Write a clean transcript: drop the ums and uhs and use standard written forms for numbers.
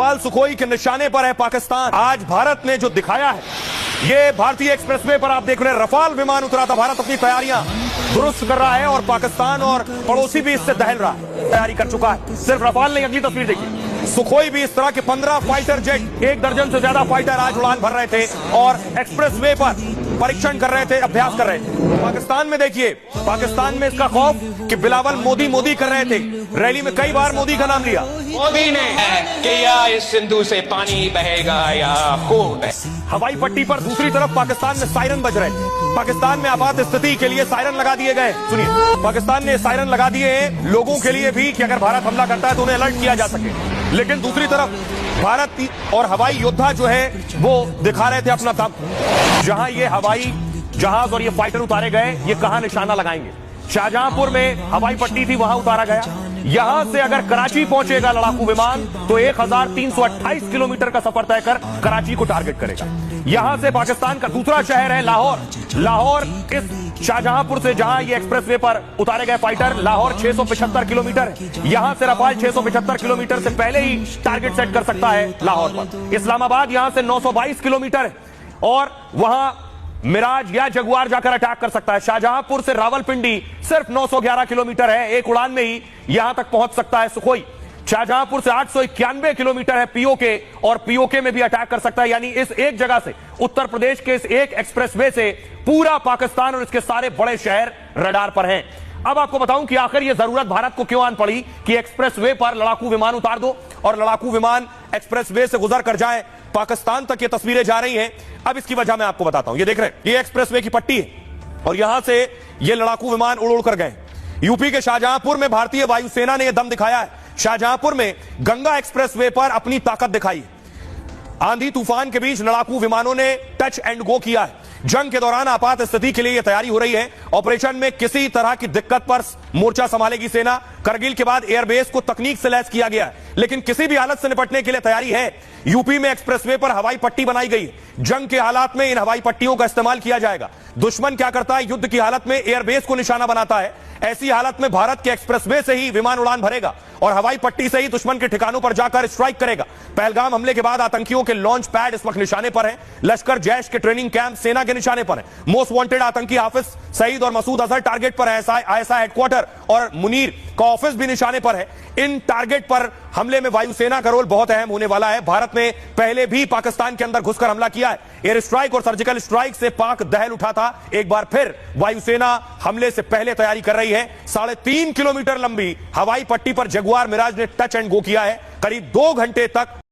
Rafale Sukhoi के निशाने पर है पाकिस्तान। आज भारत ने जो दिखाया है, ये भारतीय एक्सप्रेसवे पर आप देख रहे हैं, रफाल विमान उतरा था। भारत अपनी तैयारियां दुरुस्त कर रहा है और पाकिस्तान और पड़ोसी भी इससे दहल रहा है, तैयारी कर चुका है। सिर्फ रफाल नहीं, अगली तस्वीर देखिए, सुखोई भी इस तरह के 15 फाइटर जेट, 1 दर्जन से ज्यादा फाइटर आज उड़ान भर रहे थे और एक्सप्रेसवे पर परीक्षण कर रहे थे, अभ्यास कर रहे थे। पाकिस्तान में देखिए, पाकिस्तान में इसका खौफ कि बिलावल मोदी मोदी कर रहे थे। रैली में कई बार मोदी का नाम लिया। मोदी ने कि या इस सिंधु से पानी बहेगा या खून। हवाई पट्टी पर दूसरी तरफ पाकिस्तान में सायरन बज रहे थे। पाकिस्तान में आपात स्थिति के लिए सायरन लगा दिए गए। सुनिए, पाकिस्तान ने सायरन लगा दिए हैं लोगों के लिए भी कि अगर भारत हमला करता है तो उन्हें अलर्ट किया जा सके। लेकिन दूसरी तरफ भारत और हवाई योद्धा जो है वो दिखा रहे थे अपना दम। जहां ये हवाई जहाज और ये फाइटर उतारे गए, ये कहां निशाना लगाएंगे। शाहजहांपुर में हवाई पट्टी थी, वहां उतारा गया। यहां से अगर कराची पहुंचेगा लड़ाकू विमान तो 1328 किलोमीटर का सफर तय कर कराची को टारगेट करेगा। यहां से पाकिस्तान का दूसरा शहर है लाहौर। लाहौर इस शाहजहांपुर से जहां ये एक्सप्रेसवे पर उतारे गए फाइटर, लाहौर 675 किलोमीटर है। यहां से रफाल 675 किलोमीटर से पहले ही टारगेट सेट कर सकता है लाहौर पर। इस्लामाबाद यहां से 922 किलोमीटर है और वहां मिराज या जगुआर जाकर अटैक कर सकता है। शाहजहांपुर से रावलपिंडी सिर्फ 911 किलोमीटर है, एक उड़ान में ही यहां तक पहुंच सकता है सुखोई। शाहजहांपुर से 891 किलोमीटर है पीओके, और पीओके में भी अटैक कर सकता है। यानी इस एक जगह से, उत्तर प्रदेश के इस एक एक्सप्रेसवे से पूरा पाकिस्तान और इसके सारे बड़े शहर रडार पर हैं। अब आपको बताऊं कि आखिर यह जरूरत भारत को क्यों आन पड़ी कि एक्सप्रेसवे पर लड़ाकू विमान उतार दो और लड़ाकू विमान एक्सप्रेसवे से गुजर कर जाए। पाकिस्तान तक ये तस्वीरें जा रही हैं। अब इसकी वजह मैं आपको बताता हूं। ये देख रहे हैं, ये एक्सप्रेसवे की पट्टी है और यहां से ये लड़ाकू विमान उड़ उड़ कर गए। यूपी के शाहजहांपुर में भारतीय वायुसेना ने यह दम दिखाया है। शाहजहांपुर में गंगा एक्सप्रेसवे पर अपनी ताकत दिखाई। आंधी तूफान के बीच लड़ाकू विमानों ने टच एंड गो किया है। जंग के दौरान आपात स्थिति के लिए यह तैयारी हो रही है। ऑपरेशन में किसी तरह की दिक्कत पर मोर्चा संभालेगी सेना। करगिल के बाद एयरबेस को तकनीक से लैस किया गया है, लेकिन किसी भी हालत से निपटने के लिए तैयारी है। यूपी में एक्सप्रेसवे पर हवाई पट्टी बनाई गई। जंग के हालात में इन हवाई पट्टियों का इस्तेमाल किया जाएगा। दुश्मन क्या करता है, युद्ध की हालत में एयरबेस को निशाना बनाता है। ऐसी हालत में भारत के एक्सप्रेसवे से ही विमान उड़ान भरेगा और हवाई पट्टी से ही दुश्मन के ठिकानों पर जाकर स्ट्राइक करेगा। पहलगाम हमले के बाद आतंकियों के लॉन्च पैड इस वक्त निशाने पर है। लश्कर जैश के ट्रेनिंग कैंप सेना के निशाने पर है। मोस्ट वांटेड आतंकी हाफिज सईद और मसूद अजहर टारगेट पर है। आईएसआई हेडक्वार्टर और मुनीर का ऑफिस भी निशाने पर है। इन टारगेट पर हमले में वायुसेना का रोल बहुत अहम होने वाला है। भारत ने पहले भी पाकिस्तान के अंदर घुसकर हमला किया है। एयर स्ट्राइक और सर्जिकल स्ट्राइक से पाक दहल उठा था। एक बार फिर वायुसेना हमले से पहले तैयारी कर रही है। 3.5 किलोमीटर लंबी हवाई पट्टी पर जगुआर मिराज ने टच एंड गो किया है। करीब 2 घंटे तक